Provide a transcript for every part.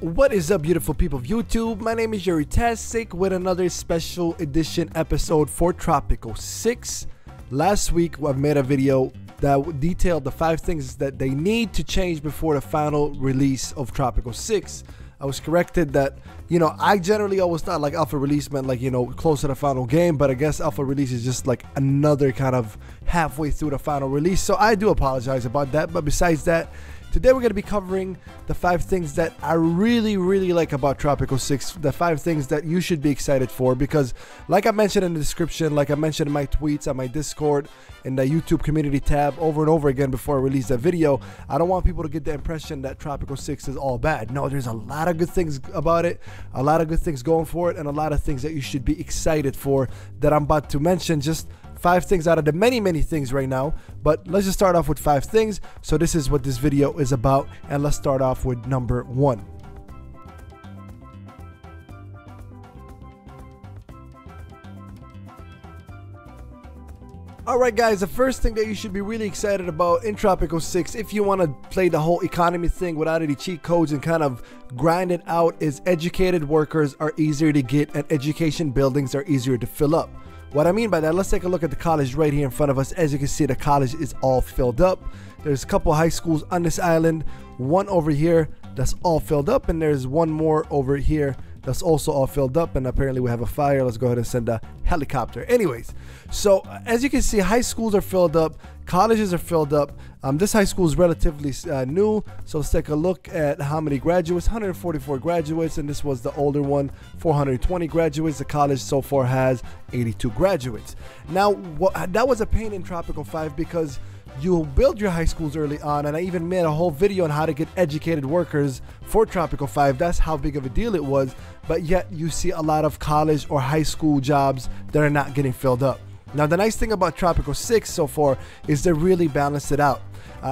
What is up, beautiful people of YouTube? My name is Jerutastic with another special edition episode for Tropico 6. Last week I've made a video that detailed the 5 things that they need to change before the final release of Tropico 6. I was corrected that, I generally always thought like alpha release meant like, close to the final game, but I guess alpha release is just like another kind of halfway through the final release. So I do apologize about that, but besides that, today we're going to be covering the 5 things that I really like about Tropico 6, the 5 things that you should be excited for, because like I mentioned in the description, like I mentioned in my tweets, on my Discord, in the YouTube community tab over and over again before I release that video, I don't want people to get the impression that Tropico 6 is all bad. No, there's a lot of good things about it, a lot of good things going for it, and a lot of things that you should be excited for that I'm about to mention. Just 5 things out of the many things right now, but let's just start off with 5 things. So this is what this video is about, and let's start off with number 1. Alright guys, the first thing that you should be really excited about in Tropico 6, if you want to play the whole economy thing without any cheat codes and kind of grind it out, is educated workers are easier to get and education buildings are easier to fill up. What I mean by that, let's take a look at the college right here in front of us. As you can see, the college is all filled up. There's a couple high schools on this island, one over here that's all filled up, and there's one more over here that's also all filled up, and apparently we have a fire. Let's go ahead and send a helicopter. Anyways, so as you can see, high schools are filled up, colleges are filled up. This high school is relatively new, so let's take a look at how many graduates. 144 graduates, and this was the older one, 420 graduates. The college so far has 82 graduates. Now, that was a pain in Tropico 5 because you build your high schools early on, and I even made a whole video on how to get educated workers for Tropico 5. That's how big of a deal it was, but yet you see a lot of college or high school jobs that are not getting filled up. Now, the nice thing about Tropico 6 so far is they really balance it out.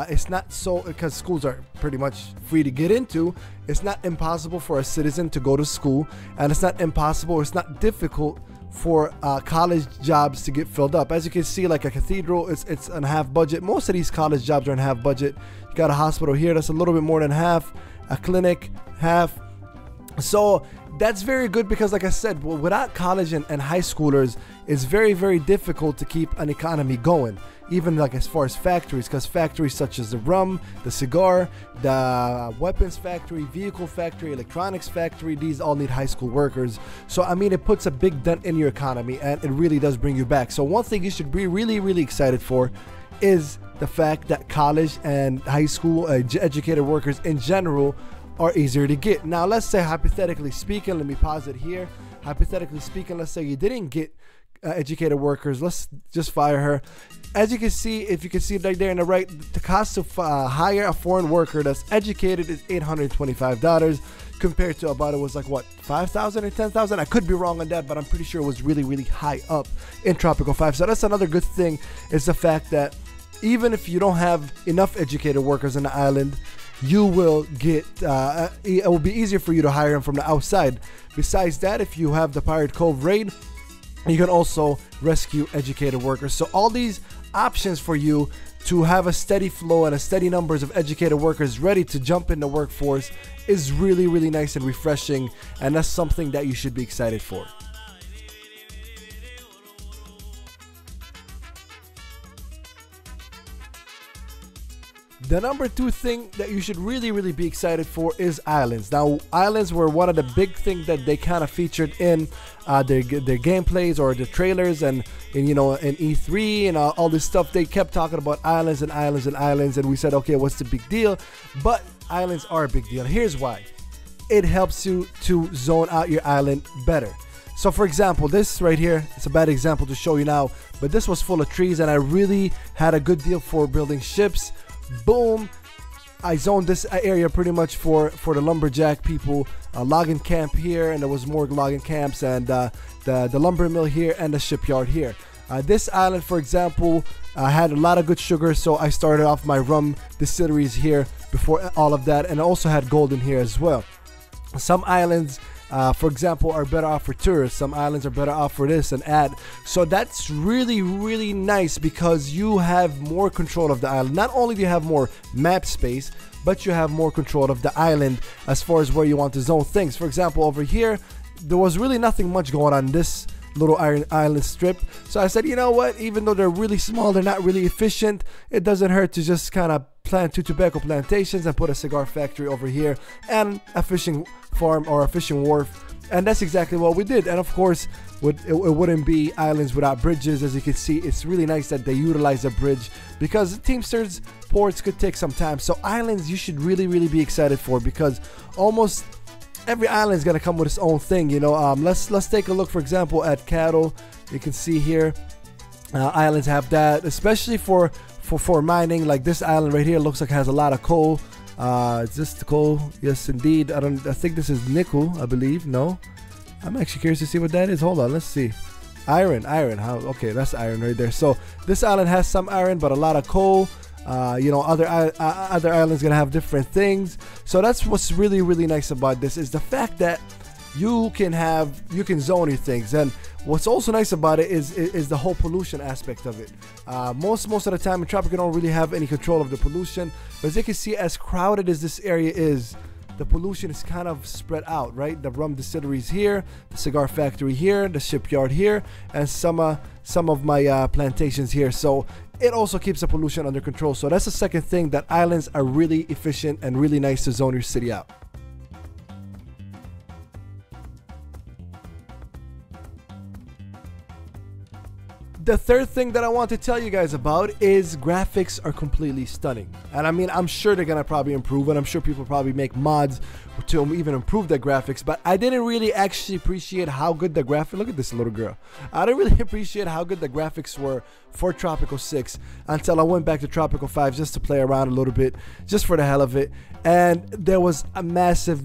It's not so, because schools are pretty much free to get into, it's not impossible for a citizen to go to school, and it's not impossible, it's not difficult for college jobs to get filled up. As you can see, like a cathedral, it's on half budget. Most of these college jobs are on half budget. You got a hospital here that's a little bit more than half, a clinic half. So that's very good because, like I said, without college and high schoolers, it's very difficult to keep an economy going, even like as far as factories, because factories such as the rum, the cigar, the weapons factory, vehicle factory, electronics factory, these all need high school workers. So I mean, it puts a big dent in your economy, and it really does bring you back. So one thing you should be really excited for is the fact that college and high school educated workers in general are easier to get. Now, let's say hypothetically speaking, let me pause it here. Hypothetically speaking, let's say you didn't get educated workers. Let's just fire her. As you can see, if you can see right there in the right, the cost to hire a foreign worker that's educated is $825 compared to about, it was like what, 5,000 or 10,000? I could be wrong on that, but I'm pretty sure it was really high up in Tropico 5. So that's another good thing, is the fact that even if you don't have enough educated workers on the island, you will get, it will be easier for you to hire them from the outside. Besides that, if you have the Pirate Cove raid, you can also rescue educated workers. So all these options for you to have a steady flow and a steady numbers of educated workers ready to jump in the workforce is really nice and refreshing, and that's something that you should be excited for. The number 2 thing that you should really be excited for is islands. Now, islands were one of the big things that they kind of featured in their gameplays or the trailers, and in E3 and all this stuff. They kept talking about islands and islands and islands, and we said, okay, what's the big deal? But islands are a big deal. Here's why. It helps you to zone out your island better. So for example, this right here, it's a bad example to show you now, but this was full of trees, and I really had a good deal for building ships. Boom, I zoned this area pretty much for the lumberjack people, logging camp here, and there was more logging camps, and the lumber mill here, and the shipyard here. This island, for example, had a lot of good sugar, so I started off my rum distilleries here before all of that, and I also had gold in here as well. Some islands, for example, are better off for tourists. Some islands are better off for this and that. So that's really nice because you have more control of the island. Not only do you have more map space, but you have more control of the island as far as where you want to zone things. For example, over here, there was really nothing much going on this little island strip. So I said, you know what, even though they're really small, they're not really efficient, it doesn't hurt to just kind of plant 2 tobacco plantations and put a cigar factory over here and a fishing farm or a fishing wharf. And that's exactly what we did. And of course, it wouldn't be islands without bridges. As you can see, it's really nice that they utilize a bridge, because Teamsters ports could take some time. So islands you should really be excited for, because almost every island is gonna come with its own thing, you know. Let's take a look, for example, at cattle. You can see here, islands have that, especially for mining. Like this island right here looks like it has a lot of coal. Is this the coal? Yes, indeed. I think this is nickel, I believe. No, I'm actually curious to see what that is. Hold on, let's see. Iron. How? Okay, that's iron right there. So this island has some iron, but a lot of coal. You know, other islands gonna have different things. So that's what's really nice about this, is the fact that you can zone your things. And what's also nice about it is the whole pollution aspect of it. Most of the time in Tropico, you don't really have any control of the pollution, but as you can see, as crowded as this area is, the pollution is kind of spread out, right? The rum distilleries here, the cigar factory here, the shipyard here, and some of my plantations here. So it also keeps the pollution under control. So that's the second thing, that islands are really efficient and really nice to zone your city out. The third thing that I want to tell you guys about is graphics are completely stunning. And I mean, I'm sure they're gonna probably improve, and I'm sure people probably make mods to even improve the graphics, but I didn't really actually appreciate how good the graphics, look at this little girl. I didn't really appreciate how good the graphics were for Tropico 6 until I went back to Tropico 5 just to play around a little bit, just for the hell of it. And there was a massive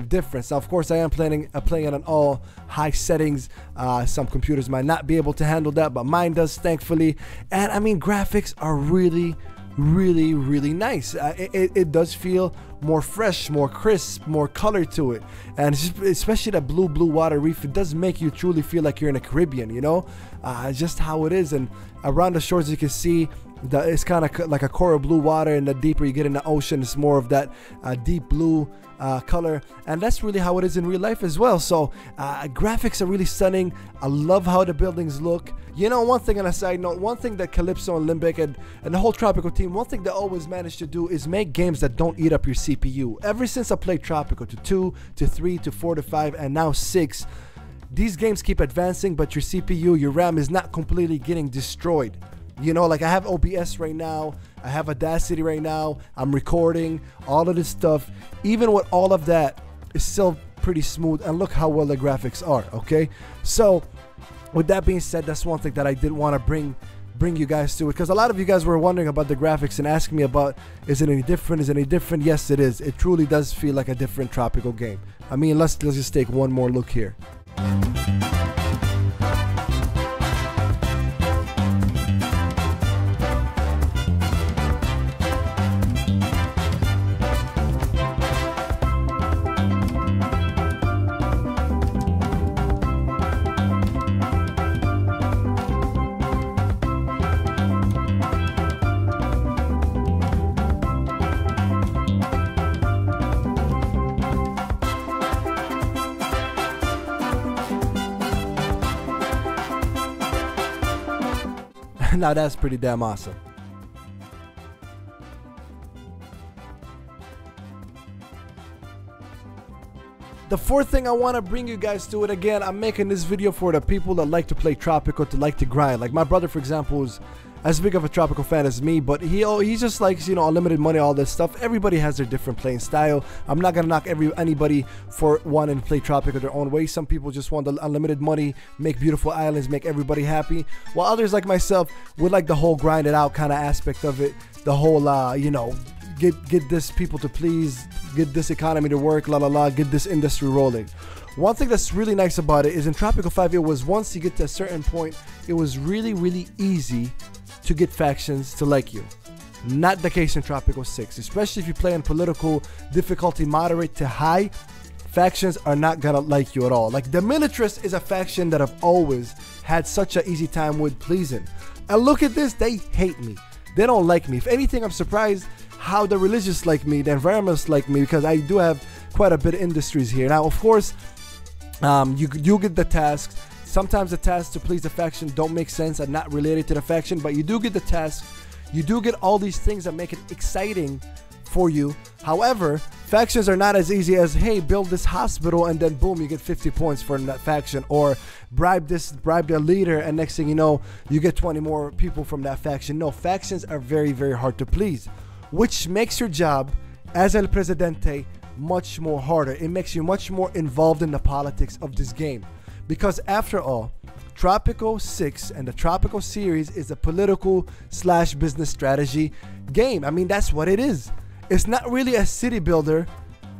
difference. Now, of course, I am playing it on all high settings. Some computers might not be able to handle that, but mine does, thankfully. And I mean, graphics are really nice. It does feel more fresh, more crisp, more color to it. And especially that blue water reef, it does make you truly feel like you're in the Caribbean, you know. Just how it is. And around the shores, you can see that it's kind of like a coral blue water, and the deeper you get in the ocean, it's more of that deep blue color. And that's really how it is in real life as well. So graphics are really stunning. I love how the buildings look. You know, one thing on a side note, one thing that Calypso and Limbic and the whole Tropico team, one thing they always manage to do is make games that don't eat up your CPU. Ever since I played Tropico to 2, to 3, to 4, to 5, and now 6, these games keep advancing, but your CPU, your RAM is not completely getting destroyed. You know, like I have OBS right now, I have Audacity right now, I'm recording, all of this stuff. Even with all of that, it's still pretty smooth, and look how well the graphics are, okay? So, with that being said, that's one thing that I did want to bring you guys to it, because a lot of you guys were wondering about the graphics and asking me about, is it any different? Is it any different? Yes, it is. It truly does feel like a different Tropico game. I mean, let's just take one more look here. Now that's pretty damn awesome. The fourth thing I want to bring you guys to it, again, I'm making this video for the people that like to play Tropico, to like to grind. Like my brother, for example, is as big of a Tropico fan as me, but he just likes, you know, unlimited money, all this stuff. Everybody has their different playing style. I'm not gonna knock anybody for wanting to play Tropico their own way. Some people just want the unlimited money, make beautiful islands, make everybody happy, while others like myself would like the whole grind it out kind of aspect of it. The whole you know, get this people to please, get this economy to work, get this industry rolling. One thing that's really nice about it is in Tropico 5, it was once you get to a certain point, it was really easy to get factions to like you. Not the case in Tropico 6, especially if you play in political difficulty moderate to high. Factions are not gonna like you at all. Like the Militarists is a faction that I've always had such an easy time with pleasing. And look at this, they hate me. They don't like me. If anything, I'm surprised how the religious like me, the environmentalists like me, because I do have quite a bit of industries here. Now, of course, you get the tasks. Sometimes the tasks to please the faction don't make sense and not related to the faction, but you do get the tasks. You do get all these things that make it exciting for you. However, factions are not as easy as, hey, build this hospital and then boom, you get 50 points for that faction, or bribe their leader and next thing you know, you get 20 more people from that faction. No, factions are very, very hard to please, which makes your job as El Presidente much more harder. It makes you much more involved in the politics of this game, because after all, Tropico 6 and the Tropico series is a political / business strategy game. I mean, that's what it is. It's not really a city builder.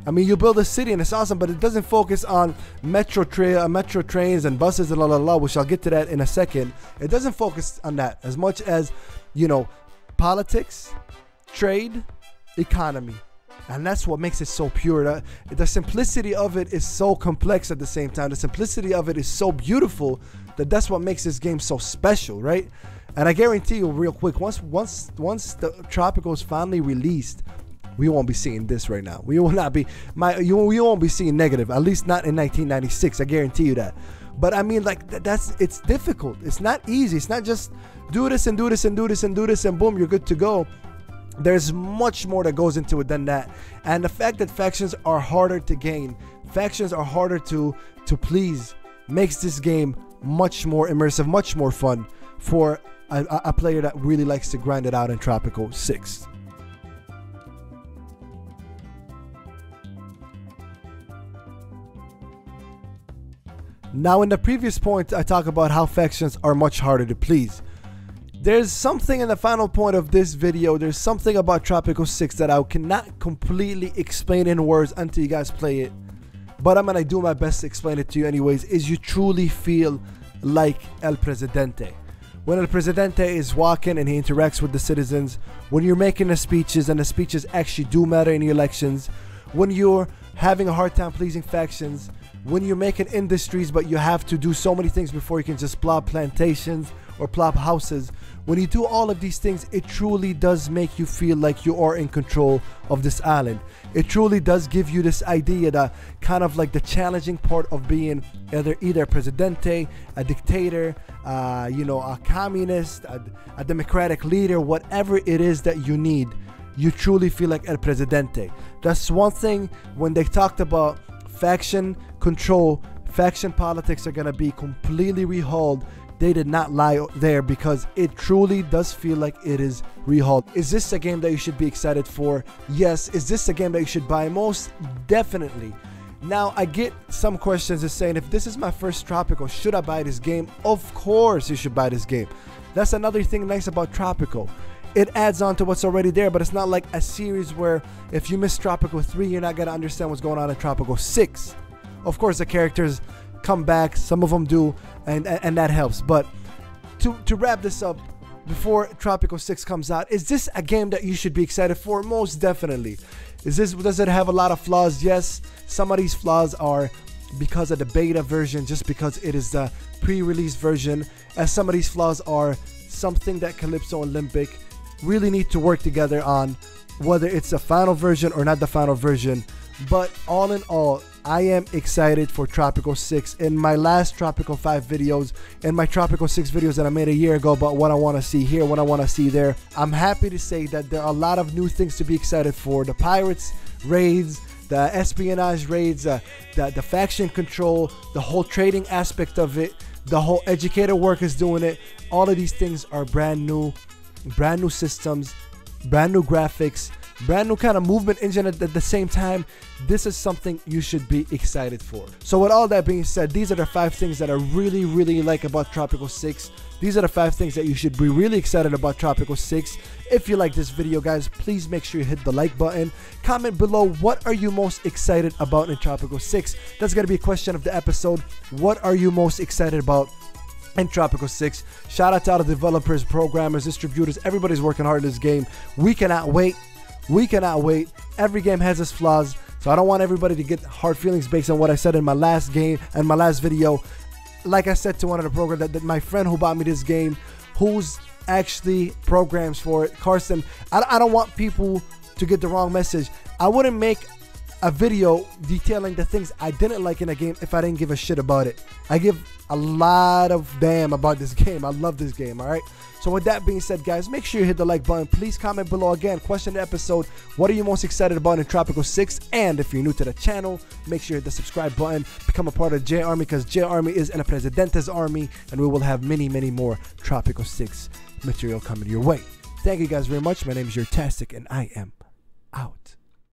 I mean, you build a city and it's awesome, but it doesn't focus on metro trains and buses and which I'll get to that in a second. It doesn't focus on that as much as, you know, politics, trade, economy. And that's what makes it so pure. The simplicity of it is so complex at the same time. The simplicity of it is so beautiful that's what makes this game so special, right? And I guarantee you, real quick, once the Tropico is finally released, we won't be seeing this right now. We will not be we won't be seeing negative, at least not in 1996. I guarantee you that. But I mean, like, it's difficult. It's not easy. It's not just do this and do this and do this and do this and boom, you're good to go. There's much more that goes into it than that. And the fact that factions are harder to gain, factions are harder to please, makes this game much more immersive, much more fun for a player that really likes to grind it out in Tropico 6. Now, in the previous point, I talk about how factions are much harder to please. There's something in the final point of this video, there's something about Tropico 6 that I cannot completely explain in words until you guys play it. But I'm gonna do my best to explain it to you anyways, is you truly feel like El Presidente. When El Presidente is walking and he interacts with the citizens, when you're making the speeches and the speeches actually do matter in the elections, when you're having a hard time pleasing factions, when you're making industries but you have to do so many things before you can just plop plantations or plop houses, when you do all of these things, it truly does make you feel like you are in control of this island. It truly does give you this idea that kind of like the challenging part of being either a presidente, a dictator, you know, a communist, a democratic leader, whatever it is that you need, you truly feel like El Presidente. That's one thing. When they talked about faction control, faction politics are going to be completely rehauled, they did not lie there, because it truly does feel like it is rehauled. Is this a game that you should be excited for? Yes. Is this a game that you should buy? Most definitely. Now, I get some questions saying, if this is my first Tropico, should I buy this game? Of course you should buy this game. That's another thing nice about Tropico. It adds on to what's already there, but it's not like a series where if you miss Tropico 3, you're not going to understand what's going on in Tropico 6. Of course, the characters come back, some of them do, and that helps. But to wrap this up, before Tropico 6 comes out, is this a game that you should be excited for? Most definitely. Does it have a lot of flaws? Yes. Some of these flaws are because of the beta version, just because it is the pre-release version, as some of these flaws are something that Calypso and Olympic really need to work together on, whether it's the final version or not the final version. But all in all, I am excited for Tropico 6. In my last Tropico 5 videos and my Tropico 6 videos that I made a year ago about what I want to see here, what I want to see there, I'm happy to say that there are a lot of new things to be excited for. The pirates raids, the espionage raids, the faction control, the whole trading aspect of it, the whole educator work is doing it. All of these things are brand new systems, brand new graphics, brand new kind of movement engine at the same time. This is something you should be excited for. So with all that being said, these are the 5 things that I really like about Tropico 6. These are the 5 things that you should be really excited about Tropico 6. If you like this video, guys, please make sure you hit the like button. Comment below, what are you most excited about in Tropico 6? That's going to be a question of the episode. What are you most excited about in Tropico 6? Shout out to all the developers, programmers, distributors. Everybody's working hard in this game. We cannot wait. We cannot wait. Every game has its flaws, so I don't want everybody to get hard feelings based on what I said in my last game and my last video. Like I said to one of the programmers, that my friend who bought me this game, who's actually programs for it, Carson, I don't want people to get the wrong message. I wouldn't make a video detailing the things I didn't like in a game if I didn't give a shit about it. I give a lot of damn about this game. I love this game, all right? So with that being said, guys, make sure you hit the like button. Please comment below. Again, question the episode, what are you most excited about in Tropico 6? And if you're new to the channel, make sure you hit the subscribe button. Become a part of J Army, because J Army is El Presidente's army, and we will have many, many more Tropico 6 material coming your way. Thank you guys very much. My name is Jerutastic, and I am out.